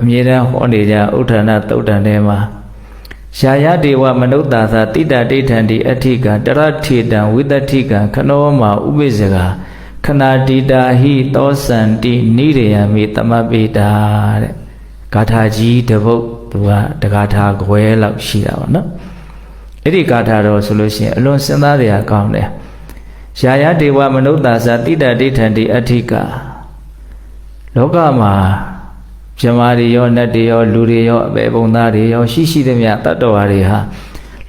မြေတန်းဟောနေကြဥဋ္ဌာဏသုတ်တံထဲမှာရှာယဒေဝမနုဿာသတိတဒိဋ္ဌံတိအဋ္ဌိကတရထေတံဝိတ္တိကခနောမာဥပိစ္ဆကခဏတိတာဟိသောစန္တိနိရေယမိသမပိတာတဲ့ဂါထာကြီးတစ်ပုဒ်သူကတဂါထာခွဲလောက်ရှိတာပါနော်အဲ့ဒီဂါထာတော်ဆိုလို့ရှိရင်အလွန်စဉ်းစားရကောင်းတယ်ရှာယဒေဝမနုဿာသတိတဒိဋ္ဌံတိအဋ္ဌိကလောကမှာဇမားတွေရောနတ်တွေရောလူတွေရောအပေပုံသားတွေရောရှိသမျှတတ္တဝါတွေဟာ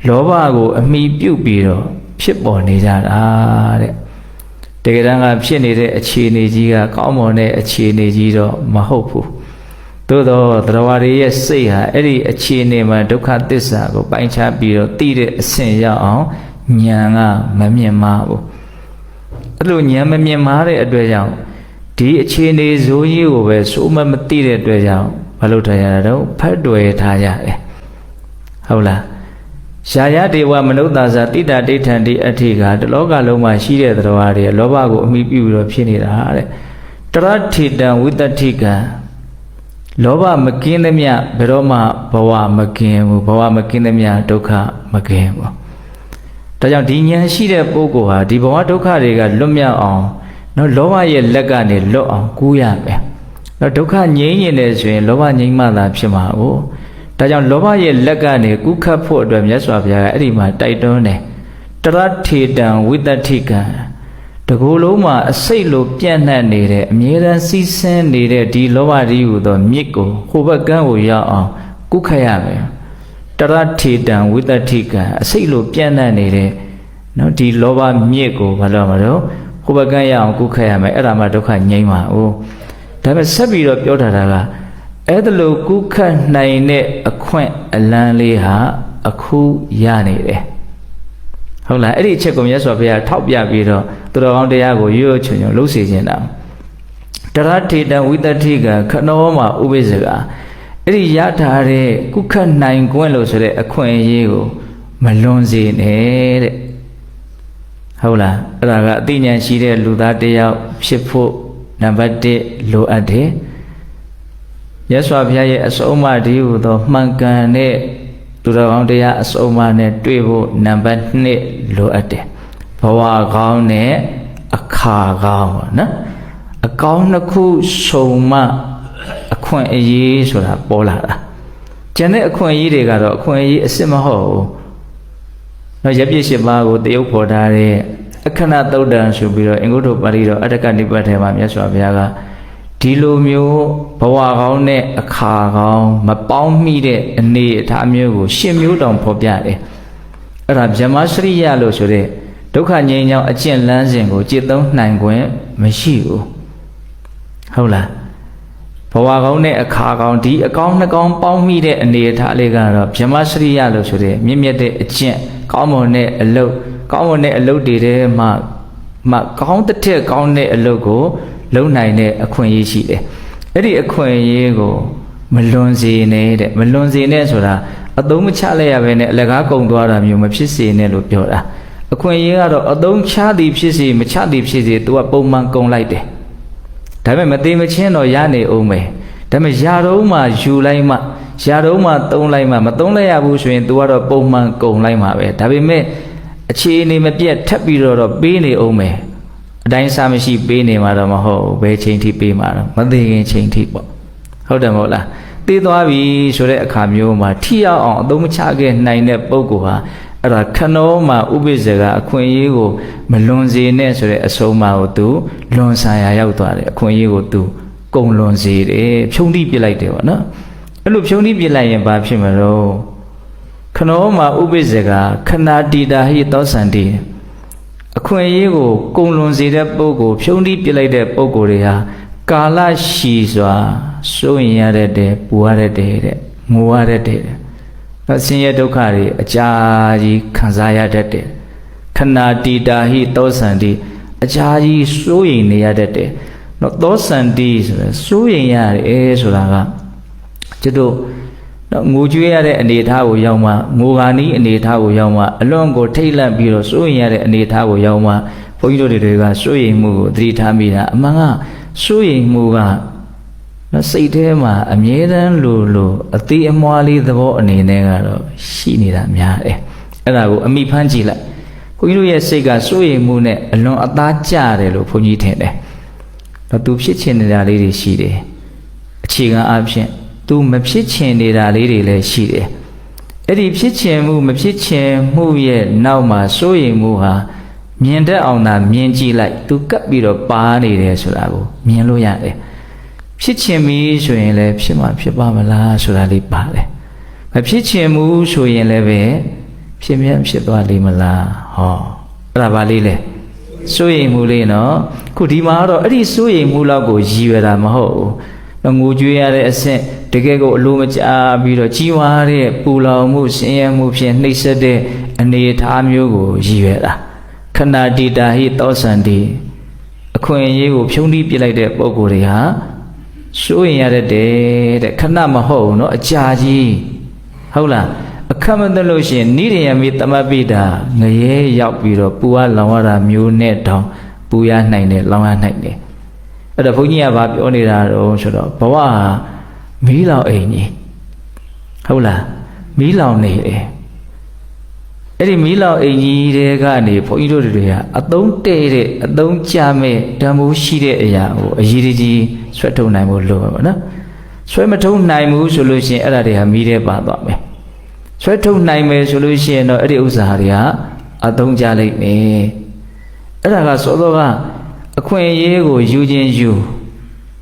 လောဘကိုအမိပြုတ်ပြီးတော့ဖြစ်ပေါ်နေကြတာတဲ့တကယ်တမ်းကဖြစ်နေတဲ့အခြေအနေကြီးကကောင်းမွန်တဲ့အခြေအနေကြီးတော့မဟုတ်ဘူးသို့တော့သတ္တဝါတွေရဲ့စိတ်ဟာအဲ့ဒီအခြေအနေမှာဒုက္ခသစ္စာကိုပိုင်းခြားပြီးတော့သိတဲ့အဆင့်ရောက်အောင်ဉာဏ်ကမမြင်မှာဘူးအဲ့လိုဉာဏ်မမြင်မှာတဲ့အတွက်ကြောင့်ဒီအခြေအနေဇိုးကြီးကိုပဲစိုးမသိတဲ့အတွက်ကြောင့်မလုပ်ထားရတော့ဖတ်တွေ့ထားရတယ်ဟုတ်လားရှာယဒေဝမနုဿာသတိတဒိဋ္ဌံတိအဋ္ဌိကတလောကလုံးမှာရှိတဲ့သတ္တဝါတွေလောဘကိုအမိပြုပြီးတော့ဖြစ်နေတာတဲ့တရထေတံဝိတ္တိကံလောဘမကင်းသမျှဘယ်တော့မှဘဝမကင်းဘူးဘဝမကင်းသမျှဒုက္ခမကင်းဘူးဒါကြောင့်ဒီဉာဏ်ရှိတဲ့ပုဂ္ဂိုလ်ဟာဒီဘဝဒုက္ခတွေကလွတ်မြောက်အောင်နော်လောဘရဲ့လက်ကနေလွတ်အောင်ကူးရမယ်နော်ဒုက္ခငြိမ်းရင်လည်းဆိုရင်လောဘငြိမ်းမှသာဖြစ်မှာ哦ဒါကြောင့်လောဘရဲ့လက်ကနေကူးခတ်ဖို့အတွက်မြတ်စွာဘုရားကအဲ့ဒီမှာတိုက်တွန်းတယ်တရထေတံဝိတ္တိကံတကူလုံးမှာအစိတ်လိုပြန့်နှံ့နေတဲ့အမြဲတမ်းစီးဆင်းနေတဲ့ဒီလောဘကြီးဟူသောမြစ်ကိုဟိုဘက်ကန်းကိုရောက်အောင်ကူးခတ်ရမယ်တရထေတံဝိတ္တိကံအစိတ်လိုပြန့်နှံ့နေတဲ့နော်ဒီလောဘမြစ်ကိုဘာလို့မလို့ဟိုဘက်ကန်းရအောင်ကုခတ်ရမယ်အဲ့ဒါမှဒုက္ခငြိမ်းပါဦးဒါပေမဲ့ဆက်ပြီးတော့ပြောထားတာကအဲ့ဒါလိုကုခတ်နိုင်တဲ့အခွင့်အလန်းလေးဟာအခုရနေတယ်ဟုတ်လားအဲ့ဒီအချက်ကိုမြတ်စွာဘုရားထောက်ပြပြီးတော့သူတော်ကောင်းတရားကိုရွတ်ချွန်ချွန်လုပ်စေခြင်းတာတရထေတံဝိတ္တိကခနောမှာဥပိစ္ဆကအဲ့ဒီရထားတဲ့ကုခတ်နိုင်ခွင့်လို့ဆိုတဲ့အခွင့်အရေးကိုမလွန်စေနဲ့တဲ့ဟုတ်လားအဲ့ဒါကအသိဉာဏ်ရှိတဲ့လူသားတစ်ယောက်ဖြစ်ဖို့နံပါတ်1လိုအပ်တယ်မြတ်စွာဘုရားရဲ့အဆုံးအမဒီဟူသောမှန်ကန်တဲ့သူတော်ကောင်းတရားအဆုံးအမနဲ့တွေ့ဖို့နံပါတ်2လိုအပ်တယ်ဘဝကောင်းနဲ့အခါကောင်းပေါ့နော်အကောင်းနှစ်ခုစုံမှအခွင့်အရေးဆိုတာပေါ်လာတာကျန်တဲ့အခွင့်အရေးတွေကတော့အခွင့်အရေးအစစ်မဟုတ်ဘူးနော်ရပြည့်8ပါးကိုတရုပ်ပေါ်ထားတဲ့အခဏသုတ်တံဆိုပြီးတော့အင်္ဂုတ္တပါဠိတော်အတ္တကနိပတ်ထဲမှာမြတ်စွာဘုရားကဒီလိုမျိုးဘဝကောင်းနဲ့အခါကောင်းမပေါင်းမိတဲ့အနေအထားမျိုးကို10မျိုးတောင်ဖော်ပြတယ်အဲ့ဒါဗြဟ္မစရိယလို့ဆိုတဲ့ဒုက္ခငြိမ်းချောင်းအကျင့်လမ်းစဉ်ကိုจิตသုံးနိုင်ခွင့်မရှိဘူးဟုတ်လားဘဝကောင်းနဲ့အခါကောင်းဒီအကောင်းနှကောင်းပေါင်းမိတဲ့အနေအထားလေးကတော့ဗြဟ္မစရိယလို့ဆိုတဲ့မြင့်မြတ်တဲ့အကျင့်ကောင်းမွန်တဲ့အလုပ်ကောင်းမွန်တဲ့အလုပ်တွေထဲမှာကောင်းတဲ့ကောင်းတဲ့အလုပ်ကိုလုပ်နိုင်တဲ့အခွင့်အရေးရှိတယ်အဲ့ဒီအခွင့်အရေးကိုမလွန်စေနဲ့တဲ့မလွန်စေနဲ့ဆိုတာအသုံးမချလိုက်ရဘဲနဲ့အလကားကုန်သွားတာမျိုးမဖြစ်စေနဲ့လို့ပြောတာအခွင့်အရေးကတော့အသုံးချသည်ဖြစ်စေမချသည်ဖြစ်စေ तू ကပုံမှန်ကုန်လိုက်တယ်ဒါပေမဲ့မသေးမချင်းတော့ရနေအောင်ပဲဒါပေမဲ့ယာတော့မှယူလိုက်မှယာတော့မှသုံးလိုက်မှမသုံးလိုက်ရဘူးဆိုရင် तू ကတော့ပုံမှန်ကုန်လိုက်မှာပဲဒါပေမဲ့အခြေအနေမပြတ်ထပ်ပြီးတော့ပေးနေအောင်မယ်အတိုင်းစားမရှိပေးနေမှာတော့မဟုတ်ဘယ်ချိန်ထိပေးမှာတော့မသိခင်ချိန်ထိပေါ့ဟုတ်တယ်မဟုတ်လားသိသွားပြီဆိုတဲ့အခါမျိုးမှာထိရောက်အောင်အသုံးမချခဲ့နိုင်တဲ့ပုဂ္ဂိုလ်ဟာအဲ့ဒါခနောမှာဥပိစ္ဆကအခွင့်အရေးကိုမလွန်စေနဲ့ဆိုတဲ့အဆုံးအမကိုသူလွန်ဆန်ရာရောက်သွားတယ်အခွင့်အရေးကိုသူကုန်လွန်စေတယ်ဖြုံးတိပြလိုက်တယ်ပေါ့နော်အဲ့လိုဖြုံးတိပြလိုက်ရင်ဘာဖြစ်မလို့ခနောမှာဥပိစ္ဆကခဏတိတာဟိသောစန္တိအခွင့်အရေးကိုကုန်လွန်စေတဲ့ပုဂ္ဂိုလ်ဖြုံးတိပြလိုက်တဲ့ပုဂ္ဂိုလ်တွေဟာကာလရှည်စွာစိုးရင်ရတဲ့ပူရတဲ့ငိုရတဲ့ဆင်းရဲဒုက္ခတွေအကြာကြီးခံစားရတတ်တယ်ခဏတိတာဟိသောစန္တိအကြာကြီးစိုးရင်နေရတတ်တယ်နော်သောစန္တိဆိုတော့စိုးရင်ရတယ်ဆိုတာကကျွတ်တို့ငိုကြွေးရတဲ့အနေအထားကိုရောက်မှငိုကာနီးအနေအထားကိုရောက်မှအလွန်ကိုထိတ်လန့်ပြီးတော့စိုးရင်ရတဲ့အနေအထားကိုရောက်မှဘုန်းကြီးတို့တွေကစိုးရင်မှုကိုသတိထားမိတာအမှန်ကစိုးရင်မှုက စိတ်ထဲမှာအမြဲတမ်းလိုအသေးအမွှားလေးသဘောအနေနဲ့ကတော့ရှိနေတာများတယ်အဲ့ဒါကိုအမိဖမ်းကြည့်လိုက်ဘုန်းကြီးတို့ရဲ့စိတ်ကစိုးရိမ်မှုနဲ့အလွန်အသားကျတယ်လို့ဘုန်းကြီးထင်တယ်တော့သူဖြစ်ချင်နေတာလေးတွေရှိတယ်အခြေခံအဖြစ်သူမဖြစ်ချင်နေတာလေးတွေလည်းရှိတယ်အဲ့ဒီဖြစ်ချင်မှုမဖြစ်ချင်မှုရဲ့နောက်မှာစိုးရိမ်မှုဟာမြင်တတ်အောင်သာမြင်ကြည့်လိုက်သူကပ်ပြီးတော့ပါနေတယ်ဆိုတာကိုမြင်လို့ရတယ်ဖြစ်ချင်ပြီဆိုရင်လည်းဖြစ်မှာဖြစ်ပါမလားဆိုတာလေးပါတယ်မဖြစ်ချင်ဘူးဆိုရင်လည်းပဲဖြစ်မြဲဖြစ်သွားလိမ့်မလားဟောအဲ့ဒါပါလေးလေစိုးရိမ်မှုလေးနော်ခုဒီမှာတော့အဲ့ဒီစိုးရိမ်မှုလောက်ကိုရည်ရွယ်တာမဟုတ်ဘူးငိုကြွေးရတဲ့အဆင့်တကယ်ကိုအလိုမကျပြီးတော့ကြီးဝါတဲ့ပူလောင်မှုဆင်းရဲမှုဖြင့်နှိပ်စက်တဲ့အနေအထားမျိုးကိုရည်ရွယ်တာခဏတိတာဟိသောစန္တိအခွင့်အရေးကိုဖြုံးတီးပြလိုက်တဲ့ပုံကိုယ်တွေဟာစိုးရင်ရတဲ့ခဏမဟုတ်ဘူးเนาะအကြာကြီးဟုတ်လားအခက်မသလို့ရှိရင်နိရိယမိတမပိတာငရဲရောက်ပြီးတော့ပူရလောင်ရတာမျိုးနဲ့တောင်ပူရနိုင်တယ်လောင်ရနိုင်တယ်အဲ့တော့ဘုန်းကြီးကဘာပြောနေတာတော့ဆိုတော့ဘဝဟာမီးလောင်အိမ်ကြီးဟုတ်လားမီးလောင်နေတယ်အဲ့ဒီမီးလောင်အိမ်ကြီးတွေကနေဘုန်းကြီးတို့တွေကအသုံးတဲ့တဲ့အသုံးချမဲ့တန်ဖိုးရှိတဲ့အရာကိုအရေးကြီးဆွဲထုတ်နိုင်ဖို့လိုပါနော်ဆွဲမထုတ်နိုင်ဘူးဆိုလို့ရှိရင်အဲ့ဒါတွေဟာမီးထဲပါသွားမယ်ဆွဲထုတ်နိုင်မယ်ဆိုလို့ရှိရင်တော့အဲ့ဒီဥစ္စာတွေကအသုံးချလိုက်မယ်အဲ့ဒါကစောစောကအခွင့်အရေးကိုယူခြင်းယူ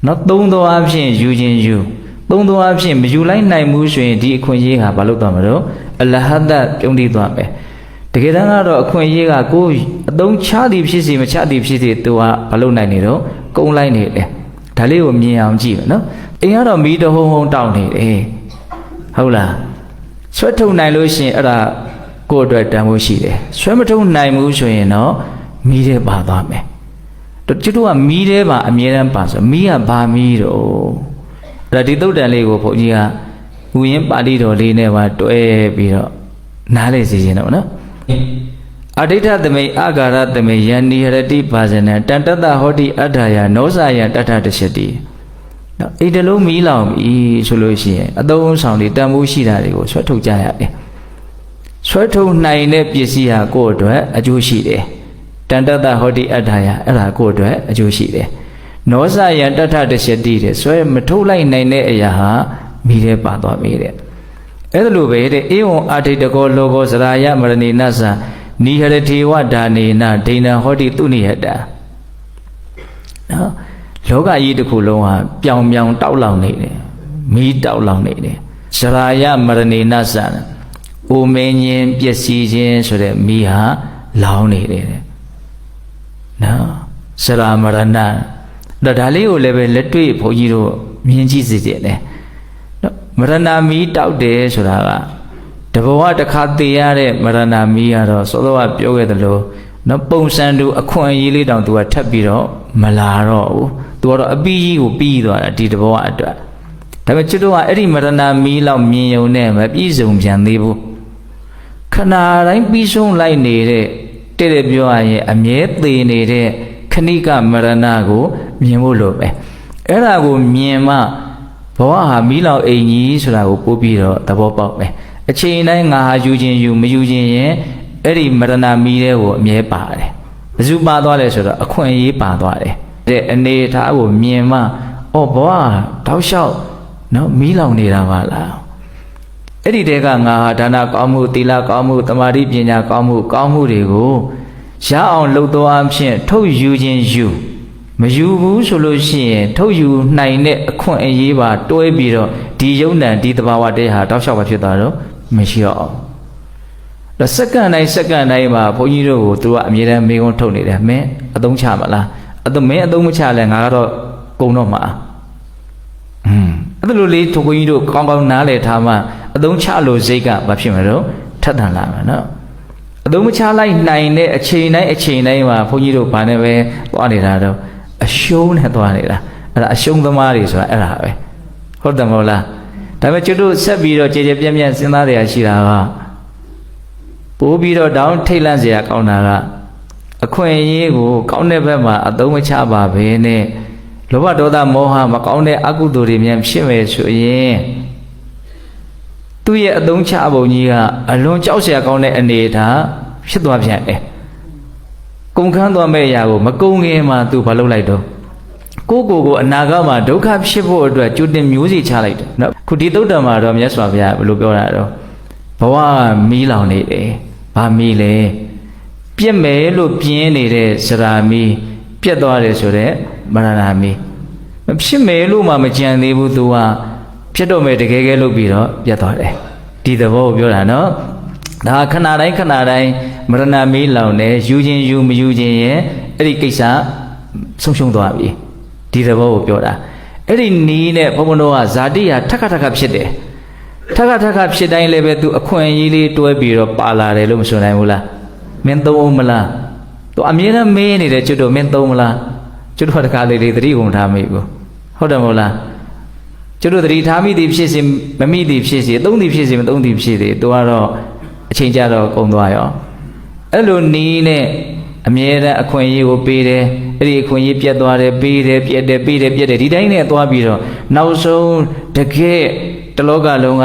နော်သုံးသောအဖြစ်ယူခြင်းယူသုံးသောအဖြစ်မယူလိုက်နိုင်ဘူးဆိုရင်ဒီအခွင့်အရေးဟာဘာလို့သွားမလို့အလဟတပြုံးတည်သွားမယ်တကယ်တမ်းကတော့အခွင့်အရေးကကိုယ်အသုံးချသည်ဖြစ်စီမချသည်ဖြစ်စီသူကဘာလို့နိုင်နေတော့ကုန်းလိုက်နေတယ်ဒါလေးကိုမြင်အောင်ကြည့်မယ်နော်အိမ်ကတော့မီးတဟုံဟုံတောက်နေတယ်ဟုတ်လားဆွဲထုတ်နိုင်လို့ရှိရင်အဲ့ဒါကိုယ့်အတွက်တန်ဖိုးရှိတယ်ဆွဲမထုတ်နိုင်ဘူးဆိုရင်တော့မီးထဲပါသွားမယ်တို့ကျတို့ကမီးထဲပါအမြဲတမ်းပါဆိုမီးကဘာမီးတော့အဲ့ဒါဒီသုတ်တန်လေးကိုဘုန်းကြီးကဥယျင်းပါဠိတော်လေးနဲ့ပါတွဲပြီးတော့နားလေစီခြင်းတော့နော်အဋိဋ္ဌသမိအာဂါရသမိယန္နိဟရတိပါဇနံတန်တတဟောတိအဋ္ဌာယနောဇာယတထတရှတိနော်အိတလုံးမီးလောင်ပြီဆိုလို့ရှိရင်အသုံးဆောင်တွေတန်ဖိုးရှိတာတွေကိုဆွဲထုတ်ကြရတယ်ဆွဲထုတ်နိုင်တဲ့ပစ္စည်းဟာကိုယ့်အတွက်အကျိုးရှိတယ်တန်တတဟောတိအဋ္ဌာယအဲ့ဒါကိုယ့်အတွက်အကျိုးရှိတယ်နောဇာယတထတရှတိတဲ့ဆွဲမထုတ်လိုက်နိုင်တဲ့အရာဟာမိထဲပါသွားပြီတဲ့အဲ့ဒါလိုပဲတဲ့ဧဝံအာထိတကောလောကောစရာယမရဏိနသနိဟရထေဝဒါနေနဒိဏဟောတိသူနိဟတနော်လောကကြီးတစ်ခုလုံးဟာပြောင်ပြောင်တောက်လောင်နေတယ်မီးတောက်လောင်နေတယ်စရာယမရဏိနသအိုမင်းချင်းပျက်စီးခြင်းဆိုတဲ့မီးဟာလောင်နေတယ်နော်စရာမရဏဒါလေးကိုလည်းပဲလက်တွေ့ဘုန်းကြီးတို့မြင်ကြည့်စေချင်တယ်မရဏမီးတောက်တယ်ဆိုတာကတဘဝတစ်ခါတည်ရတဲ့မရဏမီးကတော့စောစောကပြောခဲ့သလိုနော်ပုံစံတူအခွင့်အရေးလေးတောင်သူကထပ်ပြီးတော့မလာတော့ဘူးသူကတော့အပီးကြီးကိုပြီးသွားတာဒီတဘဝအတွက်ဒါပေမဲ့ကျွတ်တော့အဲ့ဒီမရဏမီးလောက်မြင်ုံနဲ့မပြည့်စုံပြန်သေးဘူးခဏတိုင်းပြီးဆုံးလိုက်နေတဲ့တဲ့ပြောရရင်အမြဲသေးနေတဲ့ခဏိကမရဏကိုမြင်ဖို့လိုပဲအဲ့ဒါကိုမြင်မှဘဝဟာမီးလောင်အိမ်ကြီးဆိုတာကိုပို့ပြီးတော့သဘောပေါက်မယ်အချိန်တိုင်းငါဟာယူခြင်းယူမယူခြင်းရင်အဲ့ဒီမရဏမီးတွေကိုအမြဲပါတယ်ဘယ်သူပါသွားလဲဆိုတော့အခွင့်အရေးပါသွားတယ်တဲ့အနေထားကိုမြင်မှအော်ဘဝတောက်လျှောက်နော်မီးလောင်နေတာပါလားအဲ့ဒီတဲကငါဟာဒါနကောင်းမှုသီလကောင်းမှုသမာဓိပညာကောင်းမှုတွေကိုရအောင်လှုပ်သောအဖြစ်ထုတ်ယူခြင်းယူမယူဘူးဆိုလို့ရှိရင်ထုတ်ယူနိုင်တဲ့အခွင့်အရေးပါတွဲပြီးတော့ဒီယုံ nant ဒီသဘာဝတဲဟာတောက်လျှောက်ပဲဖြစ်သွားတော့မရှိတော့အောင်ဒါစက္ကန့်တိုင်းမှာဘုန်းကြီးတို့ကိုသူကအမြဲတမ်းမေးခွန်းထုတ်နေတယ်မင်းအသုံးချမလားမင်းအသုံးမချလဲငါကတော့ကုံတော့မှာအဲ့လိုလေးထိုဘုန်းကြီးတို့ကောင်းကောင်းနားလည်ထားမှအသုံးချလို့စိတ်ကဘာဖြစ်မလို့ထက်သန်လာမှာနော်အသုံးမချလိုက်နိုင်တဲ့အချိန်တိုင်းမှာဘုန်းကြီးတို့ဘာနဲ့ပဲသွားနေတာတော့အရှုံးနဲ့သွားနေတာအဲ့ဒါအရှုံးသမားတွေဆိုတာအဲ့ဒါပဲဟုတ်တယ်မဟုတ်လားဒါပေမဲ့ကျွတ်တို့ဆက်ပြီးတော့ကြည်ပြန့်စဉ်းစားရရှိတာကပိုးပြီးတော့တောင်းထိတ်လန့်เสียကောင်းတာကအခွင့်အရေးကိုကောင်းတဲ့ဘက်မှာအသုံးမချပါဘဲနဲ့ လောဘဒေါသမောဟမကောင်းတဲ့အကုသိုလ်တွေများဖြစ်မယ်ဆိုရင်သူ့ရဲ့အသုံးချပုံကြီးကအလွန်ကြောက်စရာကောင်းတဲ့အနေအထားဖြစ်သွားပြန်တယ်ကုန်ခန်းသွားမဲ့အရာကိုမကုန်ခင်မှာသူဘာလုပ်လိုက်တော့ကိုအနာဂတ်မှာဒုက္ခဖြစ်ဖို့အတွက်ကြိုတင်မျိုးစီချလိုက်တယ်နော်ခုဒီသုတ္တံမှာတော့မြတ်စွာဘုရားဘယ်လိုပြောတာတော့ဘဝမီးလောင်နေတယ်ဘာမီးလဲပြက်မယ်လို့ပြင်းနေတဲ့စရာမီးပြက်သွားတယ်ဆိုတော့မရဏမီးမဖြစ်မယ်လို့မှမကြံသေးဘူးသူကဖြစ်တော့မယ်တကယ်ကဲလုပ်ပြီးတော့ပြတ်သွားတယ်ဒီသဘောကိုပြောတာနော်ဒါခဏတိုင်းမရဏမီးလောင်တယ်ယူခြင်းယူမယူခြင်းရဲ့အဲ့ဒီကိစ္စဆုံးရှုံးသွားပြီဒီသဘောကိုပြောတာအဲ့ဒီနီးနဲ့ဘုံဘုံတို့ကဇာတိဟာထက်ခါဖြစ်တယ်ထက်ခါဖြစ်တိုင်းလည်းပဲသူအခွင့်အရေးလေးတွဲပြီးတော့ပါလာတယ်လို့မဆိုနိုင်ဘူးလားမင်းသုံးအောင်မလားသူအမြဲတမ်းမေးနေတယ်ကျွတ်တို့မင်းသုံးမလားကျွတ်တို့တခါလေးသတိကုန်ထားမိဘူးဟုတ်တယ်မဟုတ်လားကျွတ်တို့သတိထားမိသည်ဖြစ်စေမမိသည်ဖြစ်စေသုံးသည်ဖြစ်စေမသုံးသည်ဖြစ်စေသူကတော့အချိန်ကြတော့ကုန်သွားရောအဲ့လိုနီးနဲ့အမြဲတမ်းအခွင့်အရေးကိုပေးတယ်အဲ့ဒီအခွင့်အရေးပြတ်သွားတယ်ပေးတယ်ပြတ်တယ်ပေးတယ်ပြတ်တယ်ဒီတိုင်းနဲ့သွားပြီးတော့နောက်ဆုံးတကယ်တလောကလုံးက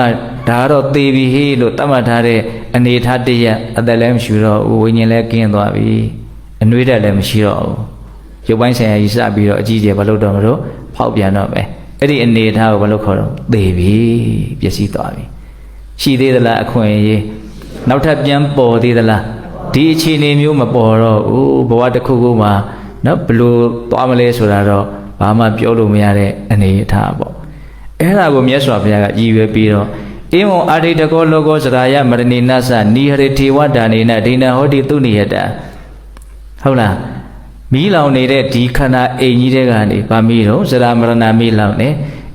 ဒါကတော့သေပြီဟေးလို့တတ်မှတ်ထားတဲ့အနေထားတရက်အသက်လည်းမရှိတော့ဘူးဝိညာဉ်လည်းကင်းသွားပြီအနှွေးတက်လည်းမရှိတော့ဘူးရုပ်ပိုင်းဆိုင်ရာကြီးစပြီးတော့အကြီးကျယ်မလုပ်တော့မလို့ဖောက်ပြန်တော့မယ်အဲ့ဒီအနေထားကိုမလုပ်ခေါ်တော့သေပြီပျက်စီးသွားပြီရှိသေးသလားအခွင့်အရေးနောက်ထပ်ပြန်ပေါ်သေးသလားဒီအခြေအနေမျိုးမပေါ်တော့ဘူးဘဝတစ်ခုခုမှာနော်ဘလို့သွားမလဲဆိုတာတော့ဘာမှပြောလို့မရတဲ့အနေအထားပေါ့အဲ့ဒါကိုမြတ်စွာဘုရားကရည်ရွယ်ပြီးတော့ဧဝံအာရိတကောလောကောစရာယမရဏိနသနိဟရိထေဝဒါနေနဒိဏဟောတိသူနိယတဟုတ်လားမီးလောင်နေတဲ့ဒီခန္ဓာအိမ်ကြီးတွေကနေဗာမီးတော့စရာမရဏမီးလောင်နေ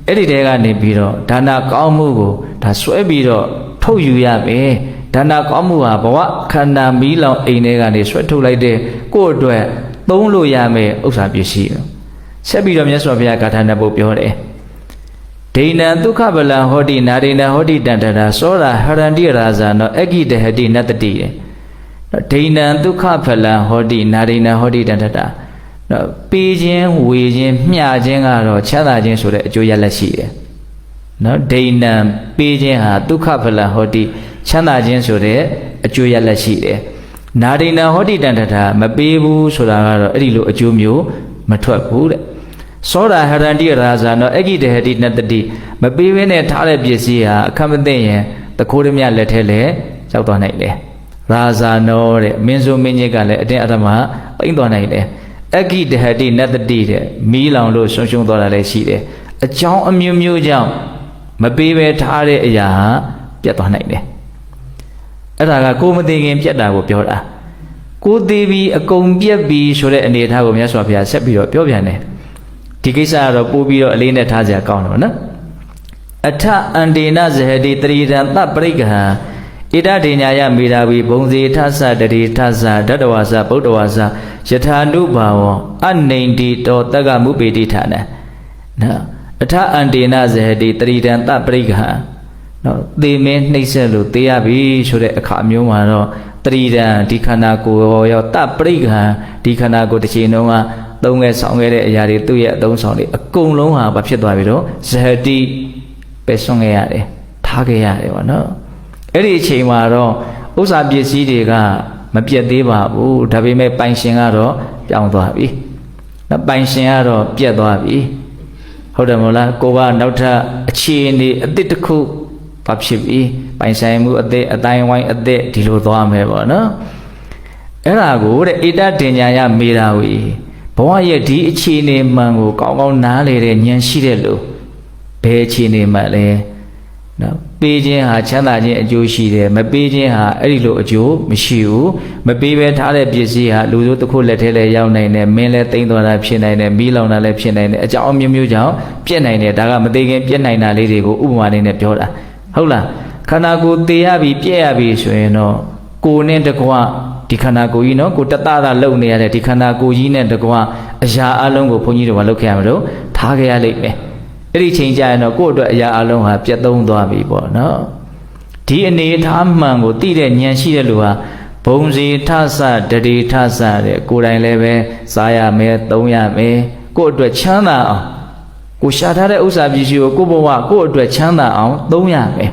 အဲ့ဒီတဲကနေပြီးတော့ဒါနကောင်းမှုကိုဒါဆွဲပြီးတော့ထုတ်ယူရမယ်ဒါနကောင်းမှုဟာဘဝခန္ဓာမီးလောင်အိမ်တွေကနေဆွဲထုတ်လိုက်တဲ့ကိုယ့်အတွက်သုံးလို့ရမယ်ဥစ္စာပစ္စည်းဆက်ပြီးတော့မြတ်စွာဘုရားဂါထာနှစ်ပုဒ်ပြောတယ်ဒိဏံဒုက္ခဗလံဟောတိနာဒိဏဟောတိတန္တရာသောရာဟရန္တိရာဇာနောအဂိတဟတိနတ္တိဒိဏံဒုက္ခဗလံဟောတိနာဒိဏဟောတိတန္တရာပေးခြင်းဝေခြင်းမျှခြင်းကတော့ချမ်းသာခြင်းဆိုတဲ့အကျိုးရလဒ်ရှိတယ်နော်ဒိဏံပေးခြင်းဟာဒုက္ခဗလံဟောတိချမ်းသာခြင်းဆိုတဲ့အကျိုးရလဒ်ရှိတယ်နာဒိဏဟောတိတန္တရာမပေးဘူးဆိုတာကတော့အဲ့ဒီလိုအကျိုးမျိုးမထွက်ဘူးတဲ့သောတာဟရန္တိရာဇာနောအဂိတဟတိနတ္တိမပေးဘဲနဲ့ထားတဲ့ပစ္စည်းဟာအခက်မသိရင်တခိုးရမြလက်ထဲလဲရောက်သွားနိုင်တယ်ရာဇာနောတဲ့မင်းဆိုမင်းကြီးကလည်းအတင်းအဓမ္မပိမ့်သွားနိုင်တယ်အဂိတဟတိနတ္တိတဲ့မီးလောင်လို့ဆုံးရှုံးသွားတာလည်းရှိတယ်အကြောင်းအမျိုးမျိုးကြောင့်မပေးဘဲထားတဲ့အရာဟာပြတ်သွားနိုင်တယ်အဲ့ဒါကကိုမသိခင်ပြတ်တာကိုပြောတာကိုသေးပြီးအကုန်ပြတ်ပြီးဆိုတဲ့အနေအထားကိုမြတ်စွာဘုရားဆက်ပြီးတော့ပြောပြန်တယ်ဒီကိစ္စကတော့ပို့ပြီးတော့အလေးနဲ့ထားစရာကောင်းတော့နော်အထအန္တေနဇဟတိတရိဒံသပရိက္ခဟံဣဒဒေညာယမေတာဝီဘုံစေထသတတိထသဓတ္တဝါစဗုဒ္ဓဝါစယထာနုဘာဝံအနိန္တိတောတက္ကမုပေတိဌာနနော်အထအန္တေနဇဟတိတရိဒံသပရိက္ခဟံနော်သေမင်းနှိမ့်ဆက်လို့သေရပြီဆိုတဲ့အခါမျိုးမှာတော့တရိဒံဒီခန္ဓာကိုယ်ရောတပရိက္ခဟံဒီခန္ဓာကိုယ်တစ်ချိန်လုံးကသုံးခဲ့ဆောင်ခဲ့တဲ့အရာတွေသူ့ရဲ့အသုံးဆောင်တွေအကုန်လုံးဟာဘာဖြစ်သွားပြီတော့ဇဟတိပဲဆွန့်ခဲ့ရတယ်ထားခဲ့ရတယ်ဗောနော်အဲ့ဒီအချိန်မှာတော့ဥစ္စာပစ္စည်းတွေကမပြတ်သေးပါဘူးဒါပေမဲ့ပိုင်ရှင်ကတော့ပြောင်းသွားပြီနော်ပိုင်ရှင်ကတော့ပြတ်သွားပြီဟုတ်တယ်မဟုတ်လားကိုကနောက်ထပ်အခြေအနေအသစ်တစ်ခုဘာဖြစ်ပြီပိုင်ဆိုင်မှုအသစ်အတိုင်းဝိုင်းအသစ်ဒီလိုသွားမယ်ဗောနော်အဲ့ဒါကိုတဲ့ဣတတင်ညာယမေတာဝီဘဝရဲ့ဒီအခြေအနေမှန်ကိုကောင်းကောင်းနားလေတဲ့ဉာဏ်ရှိတဲ့လူဘယ်အခြေအနေမှလဲနော်ပေးခြင်းဟာချမ်းသာခြင်းအကျိုးရှိတယ်မပေးခြင်းဟာအဲ့ဒီလိုအကျိုးမရှိဘူးမပေးဘဲထားတဲ့ပစ္စည်းဟာလူစိုးတစ်ခုလက်ထဲလဲရောက်နိုင်တယ်မင်းလဲတိမ့်သွားတာဖြစ်နိုင်တယ်မီးလောင်တာလည်းဖြစ်နိုင်တယ်အကြောင်းမျိုးမျိုးကြောင့်ပြက်နိုင်တယ်ဒါကမသေးခင်ပြက်နိုင်တာလေးတွေကိုဥပမာလေးနဲ့ပြောတာဟုတ်လားခန္ဓာကိုယ်သေရပြီပြက်ရပြီဆိုရင်တော့ကိုယ်နဲ့တကွဒီခန္ဓာကိုယ်ကြီးနော်ကိုတတတာလုံနေရတဲ့ဒီခန္ဓာကိုယ်ကြီးနဲ့တကွအရာအလုံးကိုဘုန်းကြီးတို့ကလုပ်ခဲ့ရမလို့ထားခဲ့ရလိမ့်မယ်အဲ့ဒီချိန်ကျရင်တော့ကိုယ့်အတွက်အရာအလုံးဟာပြတ်သုံးသွားပြီပေါ့နော်ဒီအနေထားမှန်ကိုသိတဲ့ဉာဏ်ရှိတဲ့လူဟာဘုံစီထဆတတိထဆတဲ့ကိုယ်တိုင်လည်းပဲစားရမယ်သုံးရမယ် ကိုယ့်အတွက်ချမ်းသာအောင်ကိုရှာထားတဲ့ဥစ္စာပစ္စည်းကိုကိုယ့်ဘဝကိုယ့်အတွက်ချမ်းသာအောင်သုံးရမယ်